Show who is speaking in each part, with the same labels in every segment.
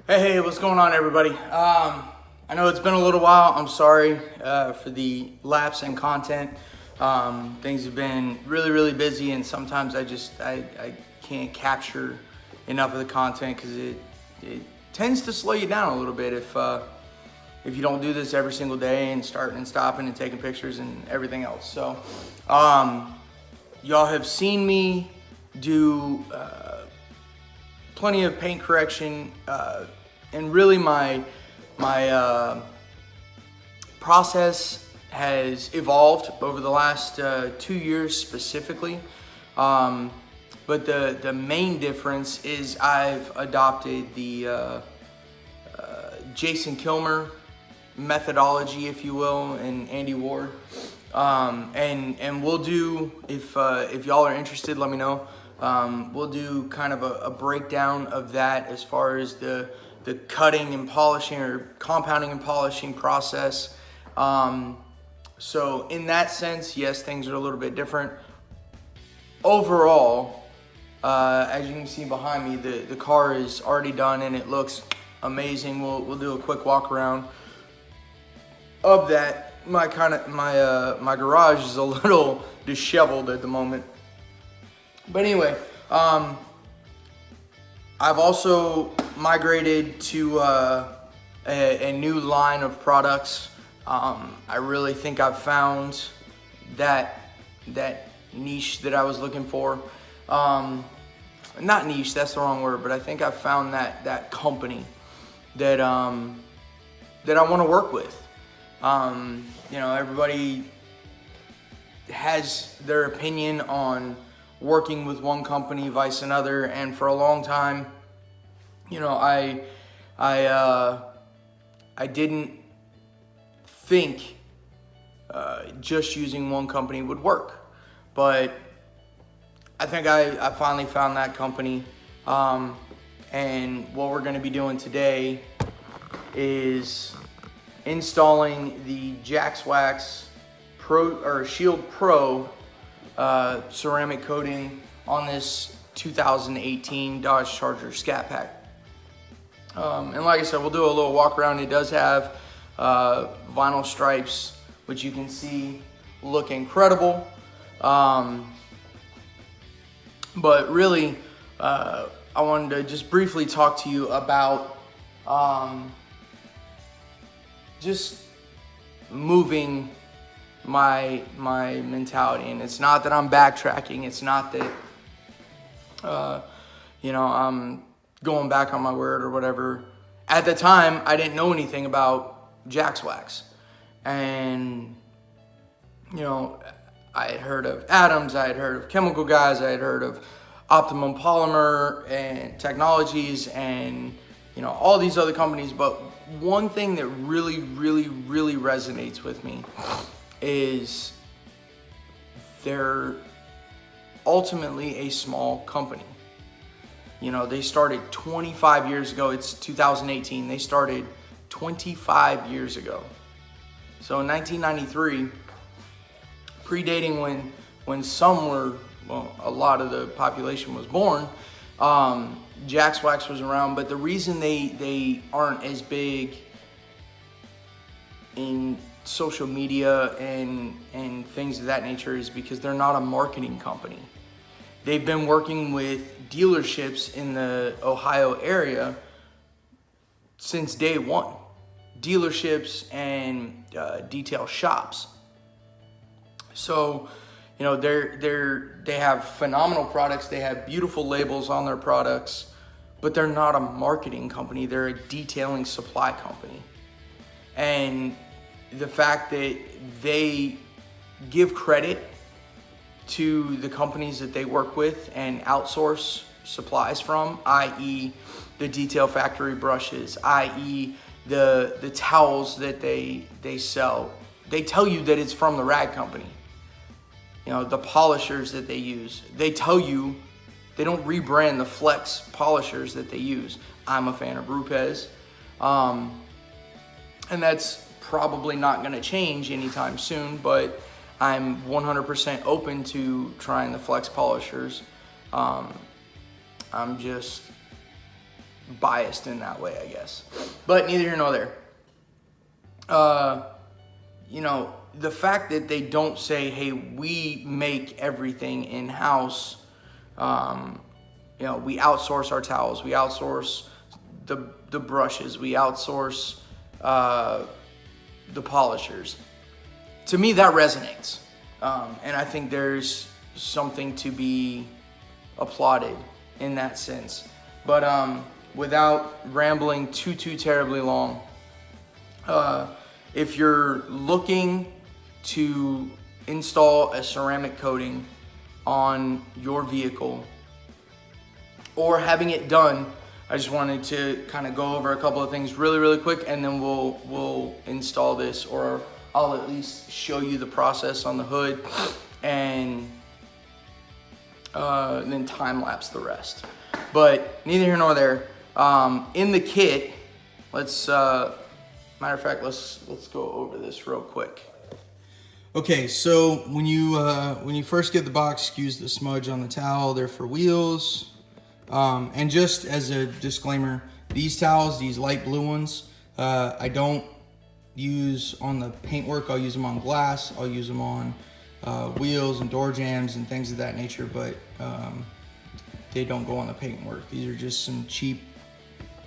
Speaker 1: Hey, what's going on, everybody? I know it's been a little while. I'm sorry for the lapse in content. Things have been really busy, and sometimes I can't capture enough of the content because it tends to slow you down a little bit if you don't do this every single day and starting and stopping and taking pictures and everything else. So y'all have seen me do plenty of paint correction, and really my process has evolved over the last 2 years specifically. But the main difference is I've adopted the Jason Kilmer methodology, if you will, and Andy Ward. And we'll do, if y'all are interested, let me know. We'll do kind of a breakdown of that as far as the cutting and polishing, or compounding and polishing process. So in that sense, yes, things are a little bit different. Overall, as you can see behind me, the car is already done and it looks amazing. We'll do a quick walk around of that. My garage is a little disheveled at the moment. But anyway, I've also migrated to a new line of products. I really think I've found that niche that I was looking for. Not niche, that's the wrong word, but I think I've found that company that I want to work with. You know, everybody has their opinion on working with one company, vice another, and for a long time, you know, I didn't think just using one company would work, but I think I finally found that company, and what we're going to be doing today is installing the JaxWax ShieldPro ceramic coating on this 2018 Dodge Charger Scat Pack. And like I said, we'll do a little walk around. It does have vinyl stripes, which you can see look incredible. But really, I wanted to just briefly talk to you about just moving my mentality. And it's not that I'm backtracking. It's not that you know, I'm going back on my word or whatever. At the time, I didn't know anything about JaxWax, and you know, I had heard of Adams, I had heard of Chemical Guys, I had heard of Optimum Polymer and Technologies, and you know, all these other companies. But one thing that really resonates with me is they're ultimately a small company. You know, they started 25 years ago. It's 2018. They started 25 years ago. So in 1993, predating when some were, well, a lot of the population was born, JaxWax was around. But the reason they aren't as big in social media and things of that nature is because they're not a marketing company. They've been working with dealerships in the Ohio area since day one. Dealerships and detail shops. So, you know, they have phenomenal products. They have beautiful labels on their products, but they're not a marketing company. They're a detailing supply company. And the fact that they give credit to the companies that they work with and outsource supplies from, i.e. the detail factory brushes, i.e. the towels that they sell. They tell you that it's from the rag company. You know, the polishers that they use. They tell you, they don't rebrand the Flex polishers that they use. I'm a fan of Rupes. And that's probably not gonna change anytime soon, but I'm 100% open to trying the Flex polishers. I'm just biased in that way, I guess. But neither here nor there. You know, the fact that they don't say, hey, we make everything in-house, you know, we outsource our towels, we outsource the brushes, we outsource the polishers. To me, that resonates. And I think there's something to be applauded in that sense. But without rambling too terribly long, if you're looking to install a ceramic coating on your vehicle or having it done, I just wanted to kind of go over a couple of things really quick, and then we'll install this, or I'll at least show you the process on the hood, and then time lapse the rest. But neither here nor there. In the kit, let's matter of fact, let's go over this real quick. Okay, so when you first get the box, excuse the smudge on the towel. They're for wheels. And just as a disclaimer, these towels, these light blue ones, I don't use on the paintwork. I'll use them on glass. I'll use them on wheels and door jambs and things of that nature, but they don't go on the paintwork. These are just some cheap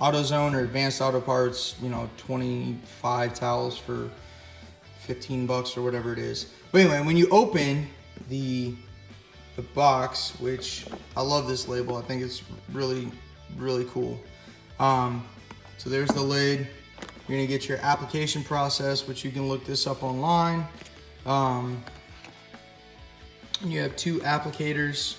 Speaker 1: AutoZone or Advanced Auto Parts, you know, 25 towels for 15 bucks or whatever it is. But anyway, when you open the box, which I love this label, I think it's really cool. So there's the lid. You're gonna get your application process, which you can look this up online. You have 2 applicators.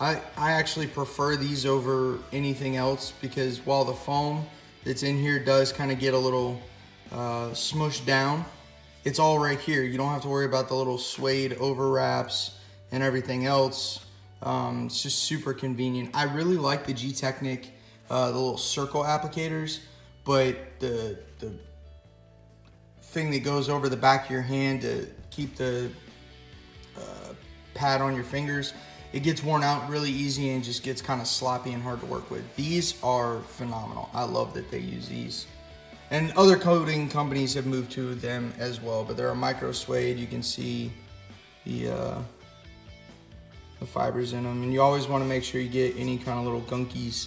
Speaker 1: I actually prefer these over anything else, because while the foam that's in here does kind of get a little smushed down, it's all right here. You don't have to worry about the little suede overwraps and everything else. It's just super convenient. I really like the G-Technic, the little circle applicators, but the thing that goes over the back of your hand to keep the pad on your fingers, it gets worn out really easy and just gets kind of sloppy and hard to work with. These are phenomenal. I love that they use these. And other coating companies have moved to them as well, but they're a micro suede. You can see the fibers in them, and you always want to make sure you get any kind of little gunkies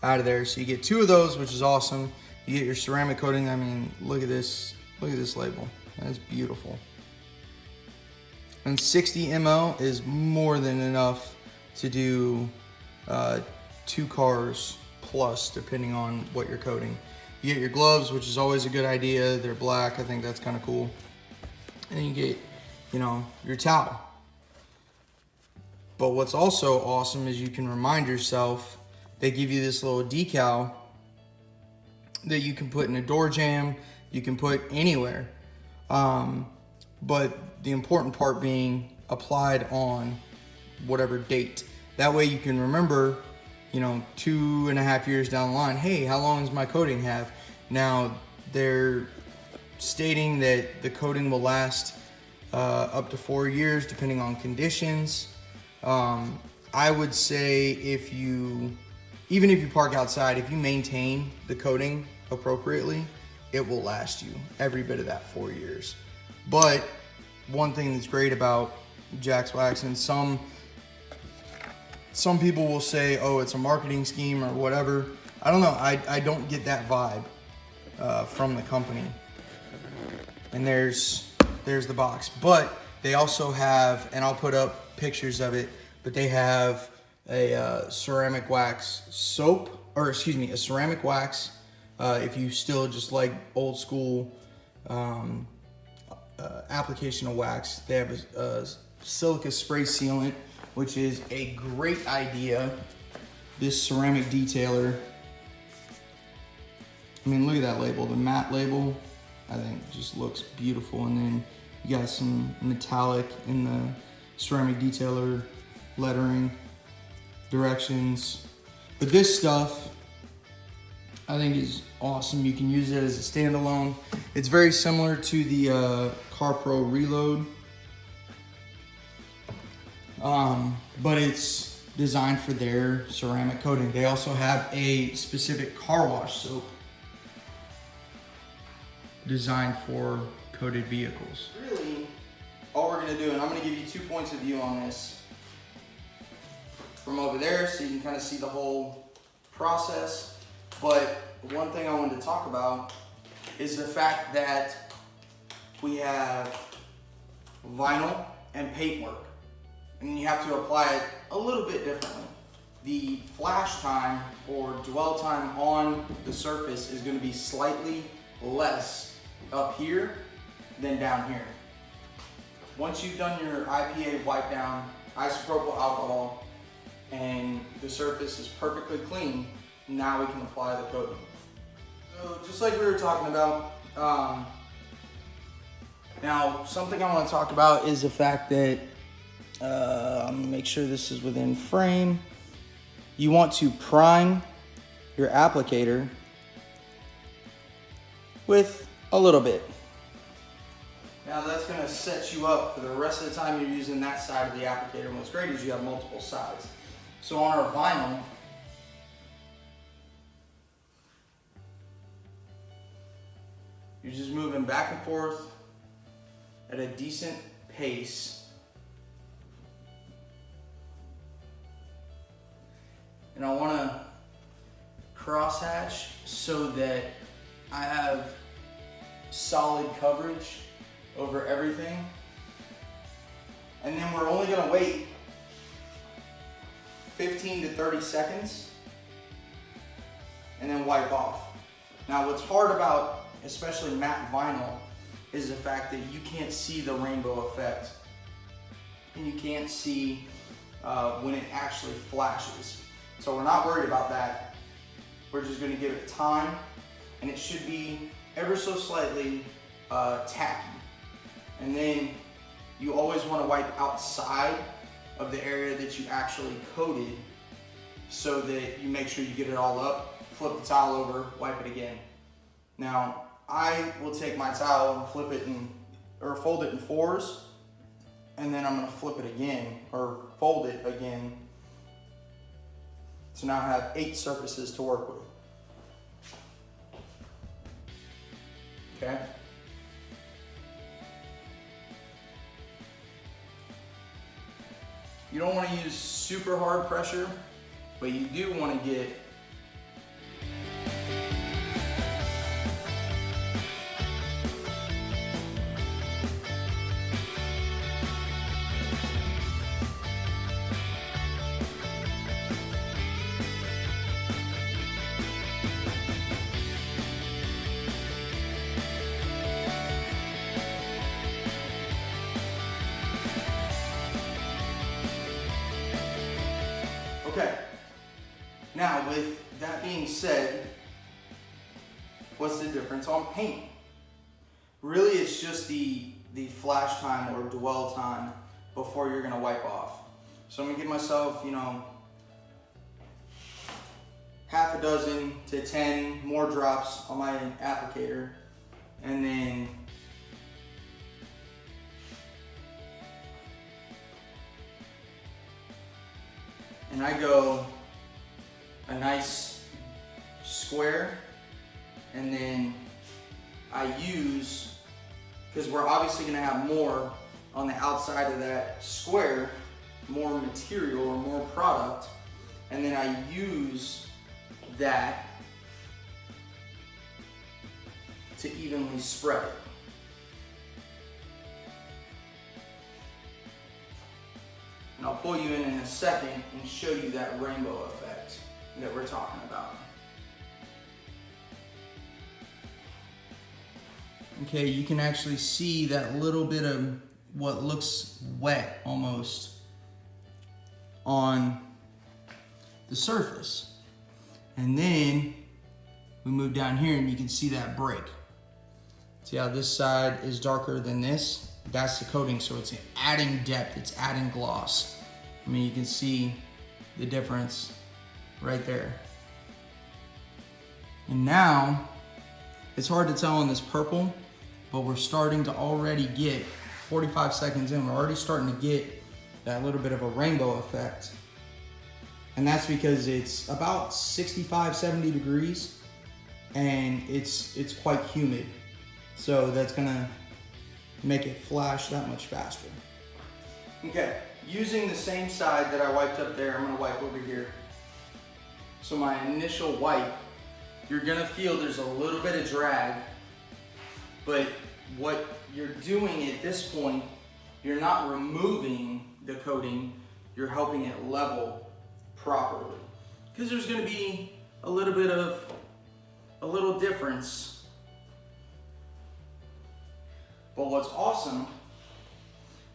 Speaker 1: out of there. So you get 2 of those, which is awesome. You get your ceramic coating. I mean, look at this label. That's beautiful. And 60 ml is more than enough to do 2 cars plus, depending on what you're coating. You get your gloves, which is always a good idea. They're black. I think that's kind of cool. And then you get, you know, your towel. But what's also awesome is you can remind yourself, they give you this little decal that you can put in a door jamb, you can put anywhere. But the important part being applied on whatever date. That way you can remember, you know, 2.5 years down the line, hey, how long does my coating have? Now, they're stating that the coating will last up to 4 years, depending on conditions. I would say even if you park outside, if you maintain the coating appropriately, it will last you every bit of that 4 years. But one thing that's great about JaxWax, and some people will say, oh, it's a marketing scheme or whatever. I don't know, I don't get that vibe from the company. And there's the box. But they also have, and I'll put up pictures of it, but they have a ceramic wax soap, or excuse me, a ceramic wax. If you still just like old school application of wax, they have a silica spray sealant, which is a great idea. This ceramic detailer, I mean, look at that label, the matte label, I think just looks beautiful. And then you got some metallic in the ceramic detailer lettering, directions. But this stuff, I think is awesome. You can use it as a standalone. It's very similar to the CarPro Reload. But it's designed for their ceramic coating. They also have a specific car wash soap designed for coated vehicles. Really, all we're gonna do, and I'm gonna give you 2 points of view on this from over there so you can kind of see the whole process. But one thing I wanted to talk about is the fact that we have vinyl and paintwork, and you have to apply it a little bit differently. The flash time or dwell time on the surface is going to be slightly less up here than down here. Once you've done your IPA wipe down, isopropyl alcohol, and the surface is perfectly clean, now we can apply the coating. So just like we were talking about, now something I want to talk about is the fact that, I'm gonna make sure this is within frame. You want to prime your applicator with a little bit. Now that's gonna set you up for the rest of the time you're using that side of the applicator. And what's great is you have multiple sides. So on our vinyl, you're just moving back and forth at a decent pace. And I want to crosshatch so that I have solid coverage over everything. And then we're only going to wait 15 to 30 seconds and then wipe off. Now what's hard about especially matte vinyl is the fact that you can't see the rainbow effect, and you can't see when it actually flashes. So we're not worried about that. We're just going to give it time, and it should be ever so slightly tacky. And then you always want to wipe outside of the area that you actually coated so that you make sure you get it all up, flip the towel over, wipe it again. Now, I will take my towel and flip it or fold it in fours, and then I'm gonna flip it again, or fold it again. So now I have 8 surfaces to work with. Okay? You don't want to use super hard pressure, but you do want to get okay. Now, with that being said, what's the difference on paint? Really, it's just the flash time or dwell time before you're gonna wipe off. So I'm gonna give myself, half a dozen to 10 more drops on my applicator, and then I go a nice square, and then I use, because we're obviously gonna have more on the outside of that square, more material or more product, and then I use that to evenly spread it. And I'll pull you in a second and show you that rainbow effect that we're talking about. Okay, you can actually see that little bit of what looks wet almost on the surface. And then we move down here and you can see that break. See how this side is darker than this? That's the coating, so it's adding depth, it's adding gloss. I mean, you can see the difference right there. And now, it's hard to tell on this purple, but we're starting to already get, 45 seconds in, we're already starting to get that little bit of a rainbow effect And that's because it's about 65, 70 degrees and it's quite humid. So that's gonna make it flash that much faster. Okay, using the same side that I wiped up there, I'm gonna wipe over here. So my initial wipe, you're gonna feel there's a little bit of drag, but what you're doing at this point, you're not removing the coating, you're helping it level properly. Because there's gonna be a little difference. But what's awesome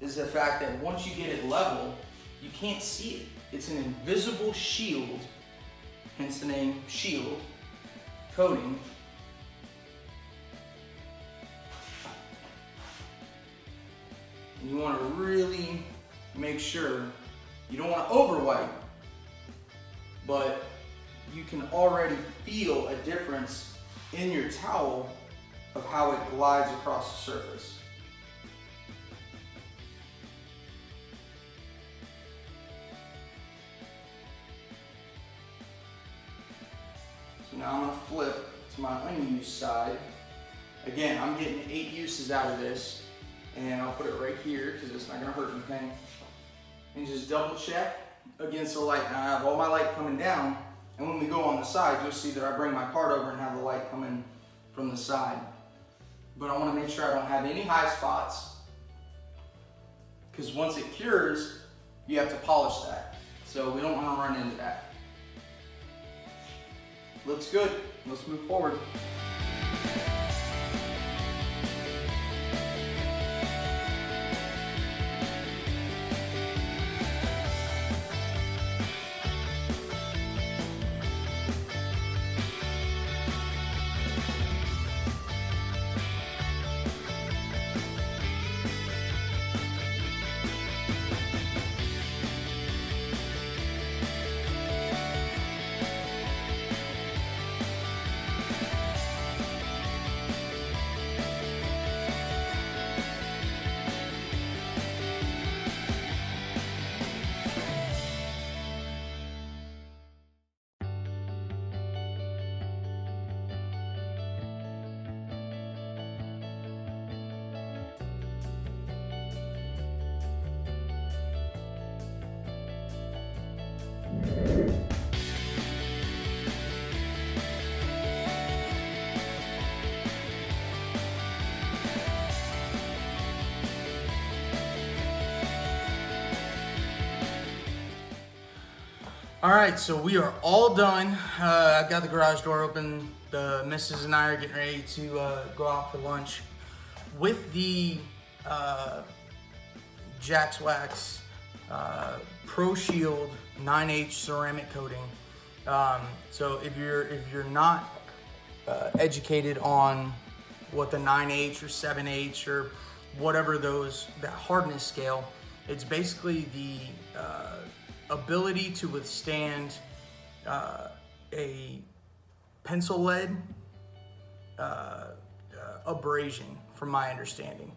Speaker 1: is the fact that once you get it level, you can't see it. It's an invisible shield, hence the name shield coating. And you want to really make sure you don't want to overwipe, but you can already feel a difference in your towel of how it glides across the surface. So now I'm going to flip to my unused side. Again, I'm getting 8 uses out of this, and I'll put it right here because it's not going to hurt anything. And just double check against the light. Now I have all my light coming down, and when we go on the side, you'll see that I bring my card over and have the light coming from the side. But I want to make sure I don't have any high spots, because once it cures, you have to polish that. So we don't want to run into that. Looks good. Let's move forward. All right, so we are all done. I've got the garage door open. The missus and I are getting ready to go out for lunch with the JaxWax Pro Shield 9H ceramic coating. So if you're not educated on what the 9H or 7H or whatever that hardness scale, it's basically the ability to withstand a pencil lead abrasion, from my understanding.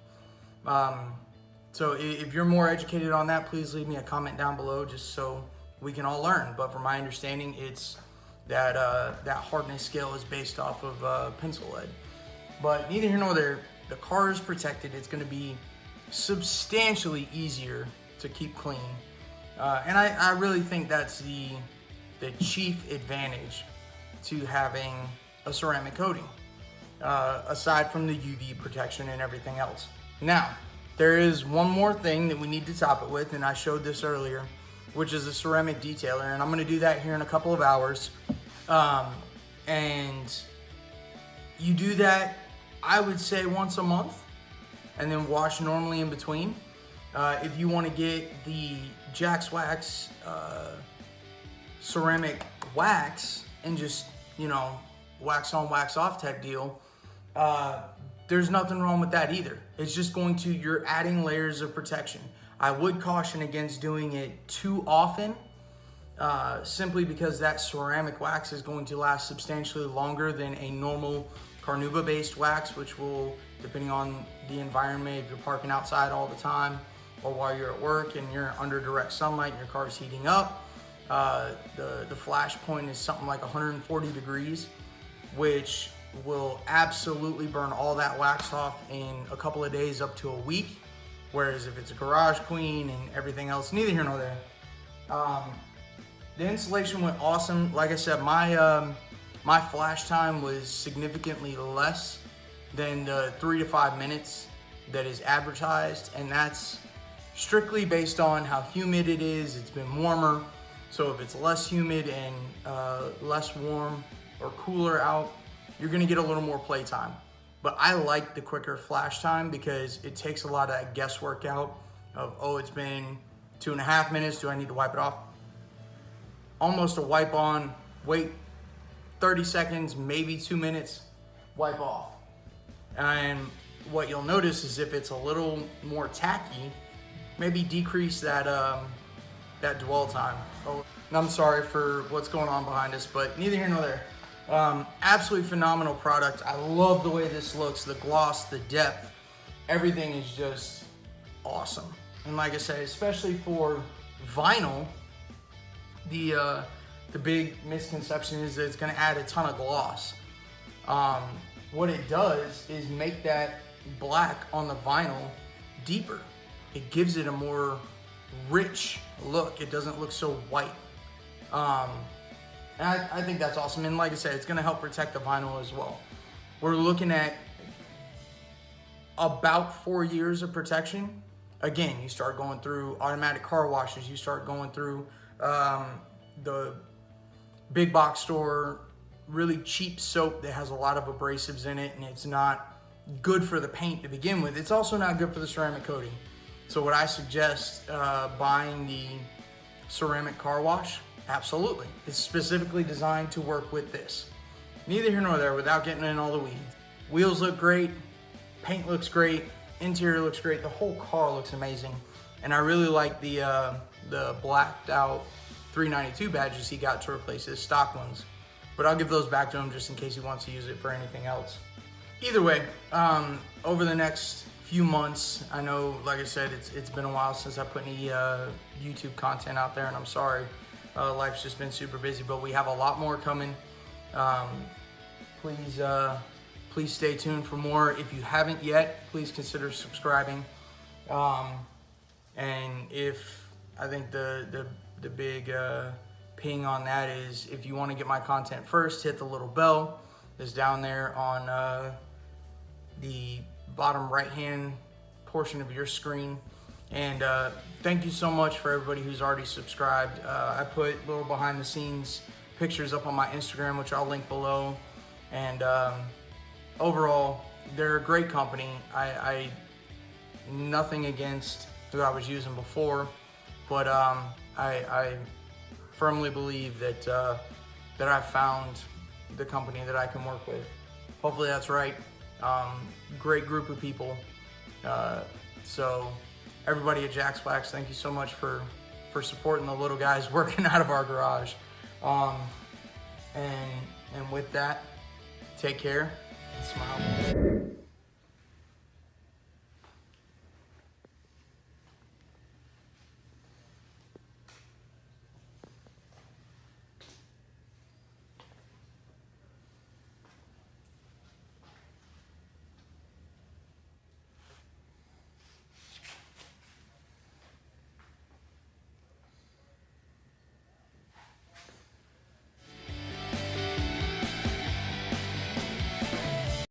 Speaker 1: So if you're more educated on that, please leave me a comment down below just so we can all learn. But from my understanding, it's that that hardness scale is based off of pencil lead. But neither here nor there, the car is protected. It's going to be substantially easier to keep clean. And I really think that's the chief advantage to having a ceramic coating, aside from the UV protection and everything else. Now, there is one more thing that we need to top it with, and I showed this earlier, which is a ceramic detailer, and I'm gonna do that here in a couple of hours. And you do that, I would say, once a month, and then wash normally in between. If you want to get the JaxWax ceramic wax and just, wax on, wax off type deal, there's nothing wrong with that either. It's just you're adding layers of protection. I would caution against doing it too often, simply because that ceramic wax is going to last substantially longer than a normal carnauba based wax, which will, depending on the environment, if you're parking outside all the time, or while you're at work and you're under direct sunlight and your car's heating up, The flash point is something like 140 degrees, which will absolutely burn all that wax off in a couple of days up to a week. Whereas if it's a garage queen and everything else, neither here nor there. The installation went awesome. Like I said, my flash time was significantly less than the 3 to 5 minutes that is advertised, and that's strictly based on how humid it is. It's been warmer, so if it's less humid and less warm or cooler out, you're gonna get a little more play time. But I like the quicker flash time because it takes a lot of guesswork out of, oh, it's been 2.5 minutes, do I need to wipe it off? Almost a wipe on, wait 30 seconds, maybe 2 minutes, wipe off. And what you'll notice is if it's a little more tacky, maybe decrease that that dwell time. Oh, and I'm sorry for what's going on behind us, but neither here nor there. Absolutely phenomenal product. I love the way this looks, the gloss, the depth, everything is just awesome. And like I said, especially for vinyl, the big misconception is that it's gonna add a ton of gloss. What it does is make that black on the vinyl deeper. It gives it a more rich look. It doesn't look so white. And I think that's awesome. And like I said, it's gonna help protect the vinyl as well. We're looking at about 4 years of protection. Again, you start going through automatic car washes, you start going through the big box store, really cheap soap that has a lot of abrasives in it, and it's not good for the paint to begin with. It's also not good for the ceramic coating. So what I suggest, buying the ceramic car wash, absolutely. It's specifically designed to work with this. Neither here nor there without getting in all the weeds. Wheels look great, paint looks great, interior looks great, the whole car looks amazing. And I really like the blacked out 392 badges he got to replace his stock ones. But I'll give those back to him just in case he wants to use it for anything else. Either way, over the next few months, I know, like I said, it's been a while since I put any YouTube content out there, and I'm sorry. Life's just been super busy, but we have a lot more coming. Please stay tuned for more. If you haven't yet, please consider subscribing. And if I think the big ping on that is, if you want to get my content first, hit the little bell that's down there on the bottom right hand portion of your screen. And thank you so much for everybody who's already subscribed. I put little behind the scenes pictures up on my Instagram, which I'll link below. And overall, they're a great company. I nothing against who I was using before, but I firmly believe that that I've found the company that I can work with. Hopefully that's right. Great group of people. So everybody at JaxWax, thank you so much for supporting the little guys working out of our garage. And with that, take care and smile.